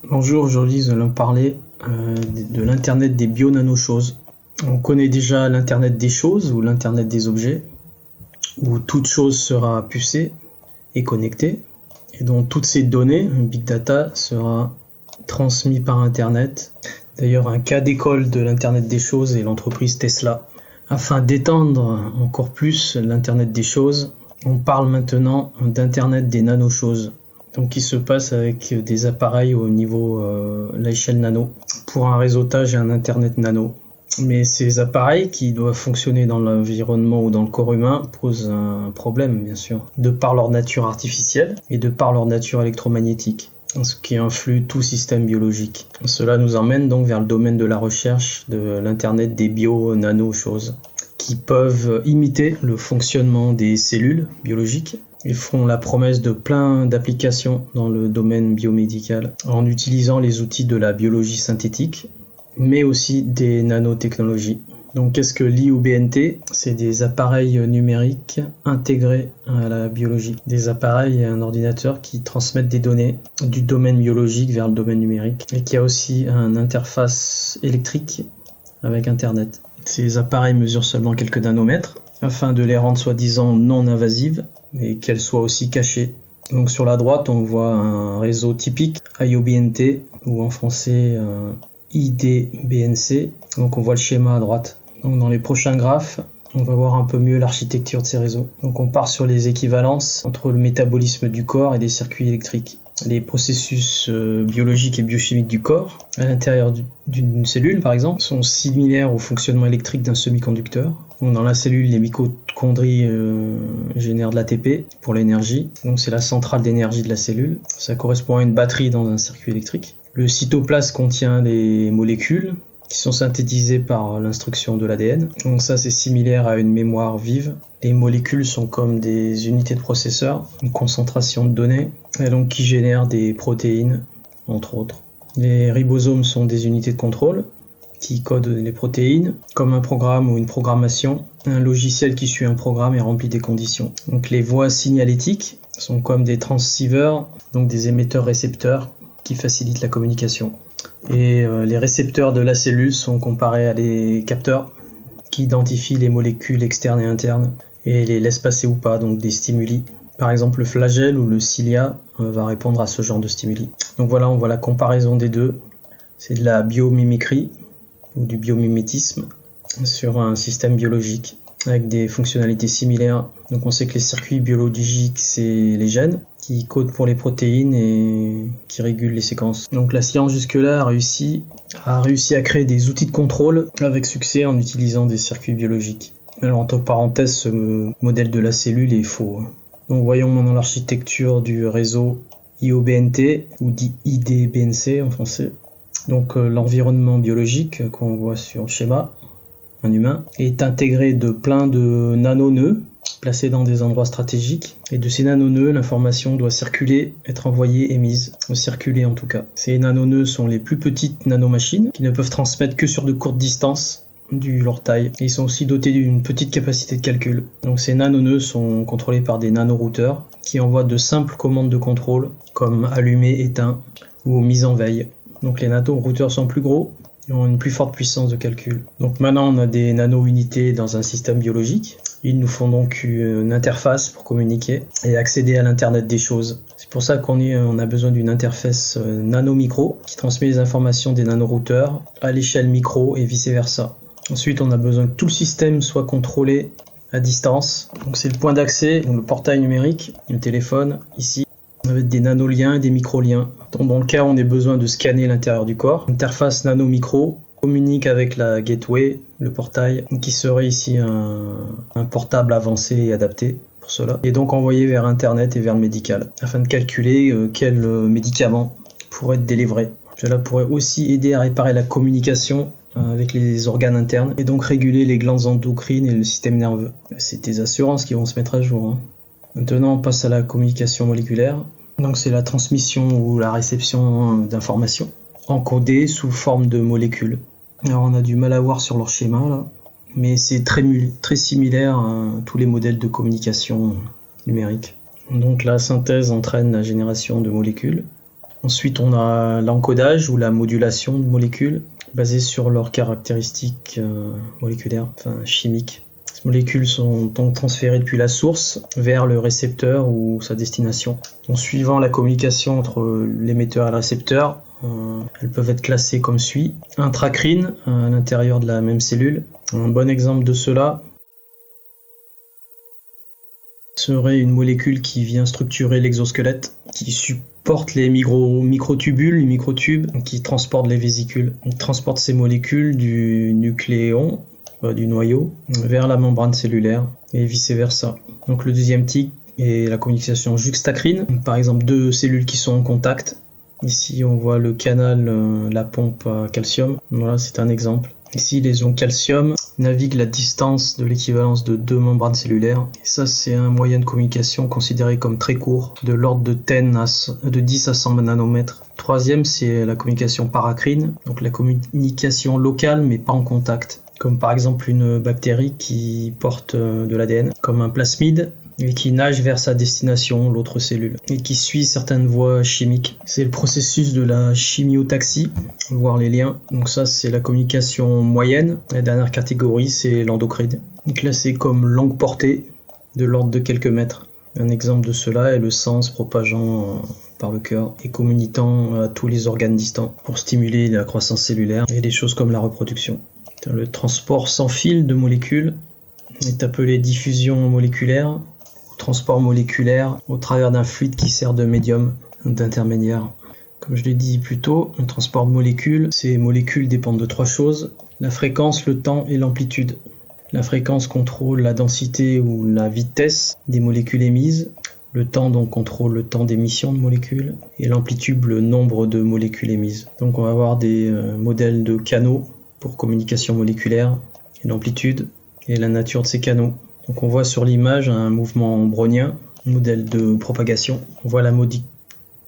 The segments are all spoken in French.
Bonjour, aujourd'hui nous allons parler de l'Internet des bio-nano-choses. On connaît déjà l'Internet des choses ou l'Internet des objets, où toute chose sera pucée et connectée, et dont toutes ces données, big data, sera transmis par Internet. D'ailleurs, un cas d'école de l'Internet des choses est l'entreprise Tesla. Afin d'étendre encore plus l'Internet des choses, on parle maintenant d'Internet des nano-choses. Donc qui se passe avec des appareils au niveau l'échelle nano pour un réseautage et un internet nano. Mais ces appareils qui doivent fonctionner dans l'environnement ou dans le corps humain posent un problème bien sûr, de par leur nature artificielle et de par leur nature électromagnétique, ce qui influe tout système biologique. Cela nous emmène donc vers le domaine de la recherche de l'internet des bio-nano-choses qui peuvent imiter le fonctionnement des cellules biologiques. Ils font la promesse de plein d'applications dans le domaine biomédical en utilisant les outils de la biologie synthétique, mais aussi des nanotechnologies. Donc qu'est-ce que l'IUBNT ? C'est des appareils numériques intégrés à la biologie. Des appareils et un ordinateur qui transmettent des données du domaine biologique vers le domaine numérique et qui a aussi une interface électrique avec Internet. Ces appareils mesurent seulement quelques nanomètres afin de les rendre soi-disant non invasives et qu'elles soient aussi cachées. Donc sur la droite, on voit un réseau typique IUBNT ou en français IDBNC. Donc on voit le schéma à droite. Donc dans les prochains graphes, on va voir un peu mieux l'architecture de ces réseaux. Donc on part sur les équivalences entre le métabolisme du corps et des circuits électriques. Les processus biologiques et biochimiques du corps, à l'intérieur d'une cellule par exemple, sont similaires au fonctionnement électrique d'un semi-conducteur. Donc, dans la cellule, les mitochondries génèrent de l'ATP pour l'énergie. Donc c'est la centrale d'énergie de la cellule. Ça correspond à une batterie dans un circuit électrique. Le cytoplasme contient des molécules qui sont synthétisées par l'instruction de l'ADN. Donc ça, c'est similaire à une mémoire vive. Les molécules sont comme des unités de processeur, une concentration de données, et donc qui génèrent des protéines, entre autres. Les ribosomes sont des unités de contrôle qui codent les protéines, comme un programme ou une programmation. Un logiciel qui suit un programme et remplit des conditions. Donc les voies signalétiques sont comme des transceivers, donc des émetteurs-récepteurs qui facilitent la communication. Et les récepteurs de la cellule sont comparés à des capteurs qui identifient les molécules externes et internes et les laissent passer ou pas, donc des stimuli. Par exemple, le flagelle ou le cilia va répondre à ce genre de stimuli. Donc voilà, on voit la comparaison des deux. C'est de la biomimicrie ou du biomimétisme sur un système biologique avec des fonctionnalités similaires. Donc on sait que les circuits biologiques, c'est les gènes qui codent pour les protéines et qui régulent les séquences. Donc la science jusque-là a réussi à créer des outils de contrôle avec succès en utilisant des circuits biologiques. Alors entre parenthèses, ce modèle de la cellule est faux. Donc voyons maintenant l'architecture du réseau IOBNT ou dit IDBNC en français. Donc l'environnement biologique qu'on voit sur le schéma, un humain, est intégré de plein de nanonœuds placés dans des endroits stratégiques. Et de ces nanonœuds, l'information doit circuler, être envoyée, émise, ou circuler en tout cas. Ces nanonœuds sont les plus petites nanomachines qui ne peuvent transmettre que sur de courtes distances dû leur taille. Et ils sont aussi dotés d'une petite capacité de calcul. Donc ces nanonœuds sont contrôlés par des nanorouteurs qui envoient de simples commandes de contrôle comme allumer, éteint ou mise en veille. Donc les nanorouteurs sont plus gros et ont une plus forte puissance de calcul. Donc maintenant on a des nano-unités dans un système biologique. Ils nous font donc une interface pour communiquer et accéder à l'internet des choses. C'est pour ça qu'on a besoin d'une interface nano-micro qui transmet les informations des nanorouteurs à l'échelle micro et vice versa. Ensuite on a besoin que tout le système soit contrôlé à distance. Donc c'est le point d'accès, le portail numérique, le téléphone ici. Avec des nanoliens et des microliens. Donc dans le cas où on a besoin de scanner l'intérieur du corps, l'interface nano-micro communique avec la gateway, le portail, qui serait ici un portable avancé et adapté pour cela, et donc envoyé vers Internet et vers le médical, afin de calculer quel médicament pourrait être délivré. Cela pourrait aussi aider à réparer la communication avec les organes internes, et donc réguler les glandes endocrines et le système nerveux. C'est des assurances qui vont se mettre à jour. Maintenant, on passe à la communication moléculaire. Donc c'est la transmission ou la réception d'informations encodées sous forme de molécules. Alors on a du mal à voir sur leur schéma là, mais c'est très similaire à tous les modèles de communication numérique. Donc la synthèse entraîne la génération de molécules Ensuite, on a l'encodage ou la modulation de molécules basées sur leurs caractéristiques moléculaires, enfin chimiques. Ces molécules sont donc transférées depuis la source vers le récepteur ou sa destination. Donc, suivant la communication entre l'émetteur et le récepteur, elles peuvent être classées comme suit. Intracrine à l'intérieur de la même cellule. Un bon exemple de cela serait une molécule qui vient structurer l'exosquelette, qui supporte les microtubules, les microtubes, qui transportent les vésicules. On transporte ces molécules du nucléon, du noyau, vers la membrane cellulaire et vice versa. Donc le deuxième type est la communication juxtacrine, par exemple deux cellules qui sont en contact. Ici on voit le canal, la pompe à calcium, voilà c'est un exemple. Ici les ions calcium naviguent la distance de l'équivalence de deux membranes cellulaires. Et ça c'est un moyen de communication considéré comme très court, de l'ordre de 10 à 100 nanomètres. Troisième c'est la communication paracrine, donc la communication locale mais pas en contact. Comme par exemple une bactérie qui porte de l'ADN, comme un plasmide, et qui nage vers sa destination, l'autre cellule, et qui suit certaines voies chimiques. C'est le processus de la chimiotaxie, on va voir les liens. Donc ça, c'est la communication moyenne. La dernière catégorie, c'est l'endocrine, classée comme longue portée, de l'ordre de quelques mètres. Un exemple de cela est le sang se propageant par le cœur et communiquant à tous les organes distants pour stimuler la croissance cellulaire et des choses comme la reproduction. Le transport sans fil de molécules est appelé diffusion moléculaire, transport moléculaire au travers d'un fluide qui sert de médium, d'intermédiaire. Comme je l'ai dit plus tôt, un transport de molécules, ces molécules dépendent de trois choses, la fréquence, le temps et l'amplitude. La fréquence contrôle la densité ou la vitesse des molécules émises, le temps donc contrôle le temps d'émission de molécules, et l'amplitude le nombre de molécules émises. Donc on va avoir des modèles de canaux pour communication moléculaire, et l'amplitude et la nature de ces canaux. Donc on voit sur l'image un mouvement brownien, modèle de propagation. On voit la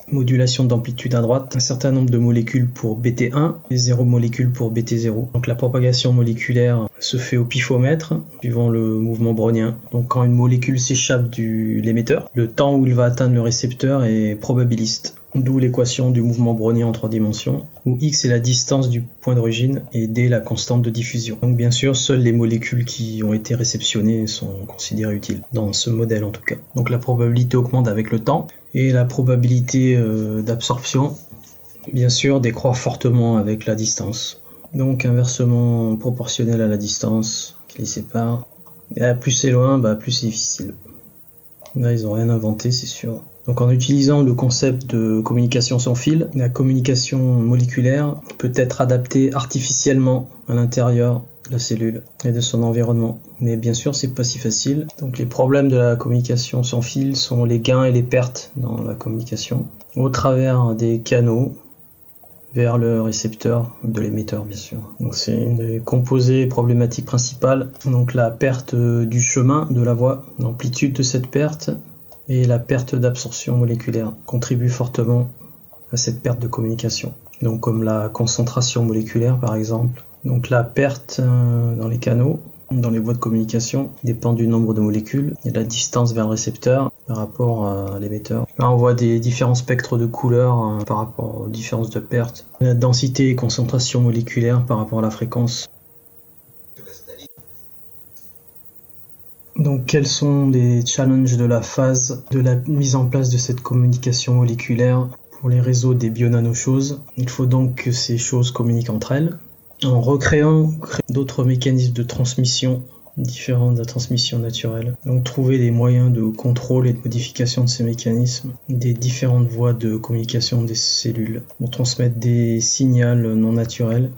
modulation d'amplitude à droite, un certain nombre de molécules pour BT1 et 0 molécules pour BT0. Donc la propagation moléculaire se fait au pifomètre, suivant le mouvement brownien. Donc quand une molécule s'échappe de l'émetteur, le temps où il va atteindre le récepteur est probabiliste. D'où l'équation du mouvement brownien en 3 dimensions, où x est la distance du point d'origine et d la constante de diffusion. Donc bien sûr, seules les molécules qui ont été réceptionnées sont considérées utiles, dans ce modèle en tout cas. Donc la probabilité augmente avec le temps, et la probabilité d'absorption, bien sûr, décroît fortement avec la distance. Donc inversement proportionnel à la distance qui les sépare. Et plus c'est loin, plus c'est difficile. Là, ils n'ont rien inventé, c'est sûr. Donc en utilisant le concept de communication sans fil, la communication moléculaire peut être adaptée artificiellement à l'intérieur de la cellule et de son environnement. Mais bien sûr, c'est pas si facile. Donc les problèmes de la communication sans fil sont les gains et les pertes dans la communication au travers des canaux vers le récepteur de l'émetteur, bien sûr. Donc c'est une des composés problématiques principales. Donc la perte du chemin de la voie, l'amplitude de cette perte et la perte d'absorption moléculaire contribuent fortement à cette perte de communication. Donc comme la concentration moléculaire par exemple. Donc la perte dans les canaux, dans les voies de communication, dépend du nombre de molécules et de la distance vers le récepteur par rapport à l'émetteur. Là on voit des différents spectres de couleurs par rapport aux différences de perte. La densité et concentration moléculaire par rapport à la fréquence. Donc quels sont les challenges de la phase de la mise en place de cette communication moléculaire pour les réseaux des bionanochoses? Il faut donc que ces choses communiquent entre elles en recréant d'autres mécanismes de transmission différents de la transmission naturelle. Donc trouver des moyens de contrôle et de modification de ces mécanismes, des différentes voies de communication des cellules pour transmettre des signaux non naturels.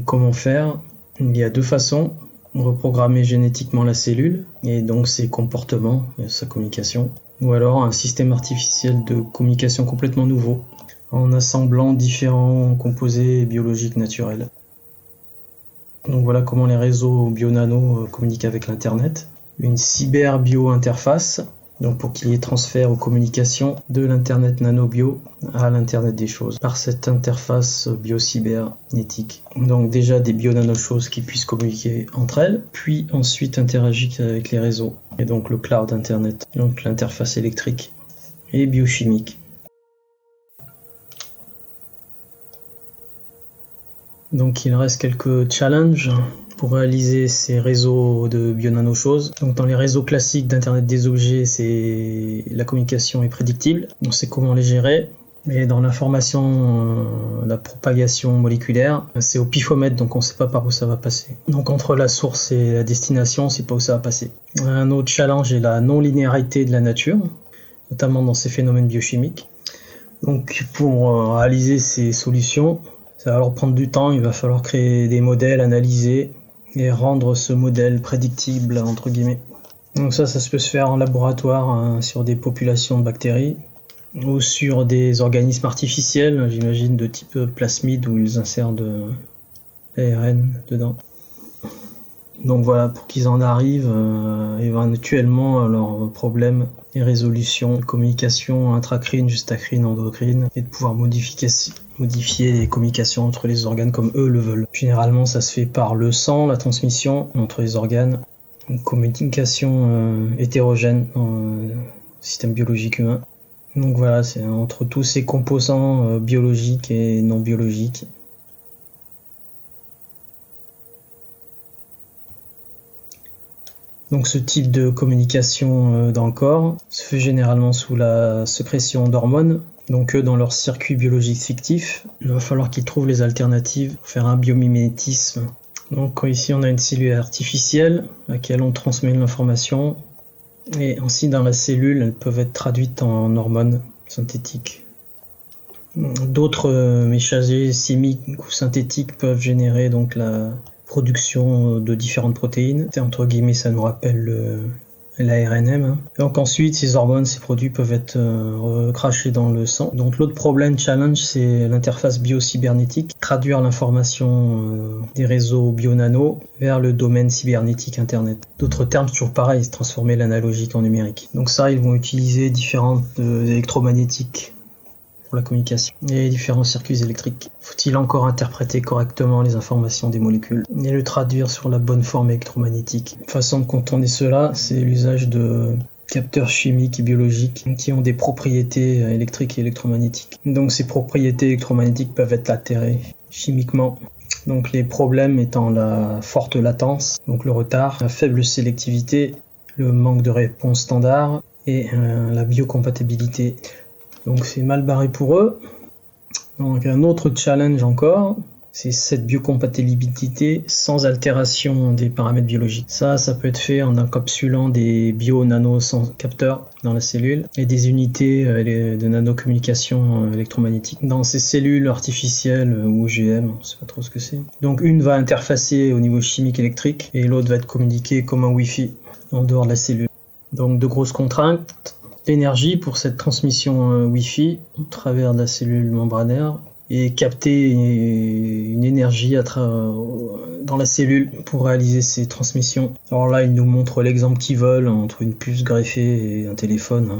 Comment faire? Il y a deux façons. Reprogrammer génétiquement la cellule et donc ses comportements, sa communication, ou alors un système artificiel de communication complètement nouveau en assemblant différents composés biologiques naturels. Donc voilà comment les réseaux bionano communiquent avec l'internet. Une cyberbio-interface, donc pour qu'il y ait transfert aux communications de l'internet nanobio à l'internet des choses par cette interface bio-cybernétique. Donc déjà des bio-nanochoses qui puissent communiquer entre elles, puis ensuite interagir avec les réseaux, et donc le cloud internet, donc l'interface électrique et biochimique. Donc il reste quelques challenges pour réaliser ces réseaux de bio-nano-choses. Donc dans les réseaux classiques d'Internet des objets, la communication est prédictible, on sait comment les gérer. Mais dans l'information, la propagation moléculaire, c'est au pifomètre, donc on ne sait pas par où ça va passer. Donc entre la source et la destination, on ne sait pas où ça va passer. Un autre challenge est la non-linéarité de la nature, notamment dans ces phénomènes biochimiques. Donc pour réaliser ces solutions, ça va alors prendre du temps, il va falloir créer des modèles, analyser et rendre ce modèle prédictible, entre guillemets. Donc ça peut se faire en laboratoire sur des populations de bactéries ou sur des organismes artificiels, j'imagine de type plasmide où ils insèrent de l'ARN dedans. Donc voilà, pour qu'ils en arrivent éventuellement à leurs problèmes et résolutions, communication intracrine, justacrine, endocrine, et de pouvoir modifier les communications entre les organes comme eux le veulent. Généralement, ça se fait par le sang, la transmission entre les organes, une communication hétérogène dans le système biologique humain. Donc voilà, c'est entre tous ces composants biologiques et non biologiques. Donc ce type de communication dans le corps se fait généralement sous la sécrétion d'hormones. Donc eux, dans leur circuit biologique fictif, il va falloir qu'ils trouvent les alternatives pour faire un biomimétisme. Donc ici on a une cellule artificielle à laquelle on transmet l'information. Et ainsi dans la cellule, elles peuvent être traduites en hormones synthétiques. D'autres messagers chimiques ou synthétiques peuvent générer donc la production de différentes protéines. Entre guillemets, ça nous rappelle l'ARNM. Donc ensuite, ces hormones, ces produits peuvent être recrachés dans le sang. Donc l'autre problème, challenge, c'est l'interface bio-cybernétique. Traduire l'information des réseaux bio-nano vers le domaine cybernétique Internet. D'autres termes, toujours pareil, transformer l'analogique en numérique. Donc ça, ils vont utiliser différentes électromagnétiques pour la communication et différents circuits électriques. Faut-il encore interpréter correctement les informations des molécules et le traduire sur la bonne forme électromagnétique. Une façon de contourner cela, c'est l'usage de capteurs chimiques et biologiques qui ont des propriétés électriques et électromagnétiques. Donc ces propriétés électromagnétiques peuvent être altérées chimiquement. Donc les problèmes étant la forte latence, donc le retard, la faible sélectivité, le manque de réponse standard et la biocompatibilité. Donc c'est mal barré pour eux. Donc un autre challenge encore, c'est cette biocompatibilité sans altération des paramètres biologiques. Ça peut être fait en encapsulant des bio-nano capteurs dans la cellule et des unités de nanocommunication électromagnétique dans ces cellules artificielles ou OGM, on ne sait pas trop ce que c'est. Donc une va interfacer au niveau chimique électrique et l'autre va être communiquée comme un Wi-Fi en dehors de la cellule. Donc de grosses contraintes. L'énergie pour cette transmission Wi-Fi au travers de la cellule membranaire et capter une énergie dans la cellule pour réaliser ces transmissions. Alors là, ils nous montrent l'exemple qu'ils veulent entre une puce greffée et un téléphone.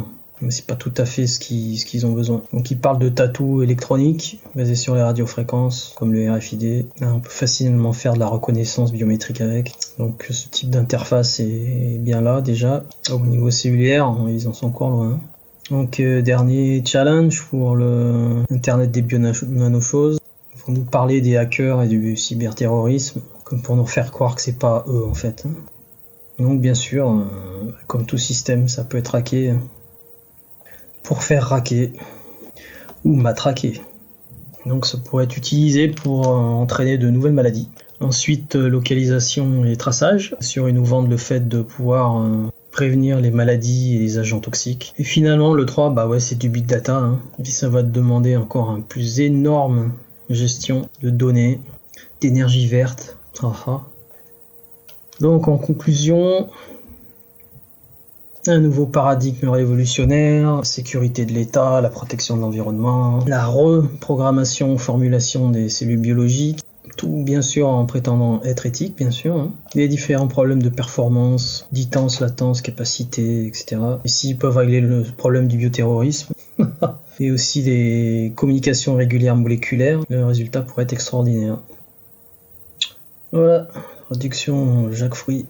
Mais c'est pas tout à fait ce qu'ils ont besoin. Donc ils parlent de tatou électronique basé sur les radiofréquences comme le RFID. Là, on peut facilement faire de la reconnaissance biométrique avec. Donc ce type d'interface est bien là déjà. Au niveau cellulaire, ils en sont encore loin. Donc dernier challenge pour le Internet des bio-nano-choses. Ils vont nous parler des hackers et du cyberterrorisme, comme pour nous faire croire que c'est pas eux en fait. Donc bien sûr, comme tout système, ça peut être hacké pour faire raquer ou matraquer. Donc ça pourrait être utilisé pour entraîner de nouvelles maladies. Ensuite, localisation et traçage. Sur, ils nous vendent le fait de pouvoir prévenir les maladies et les agents toxiques. Et finalement, le 3, c'est du big data. Et ça va te demander encore un plus énorme gestion de données, d'énergie verte. Donc en conclusion, un nouveau paradigme révolutionnaire, la sécurité de l'État, la protection de l'environnement, la reprogrammation, formulation des cellules biologiques, tout bien sûr en prétendant être éthique, bien sûr. Les différents problèmes de performance, ditance, latence, capacité, etc. Ici, ils peuvent régler le problème du bioterrorisme. Et aussi des communications régulières moléculaires. Le résultat pourrait être extraordinaire. Voilà, traduction Jacques Fruit.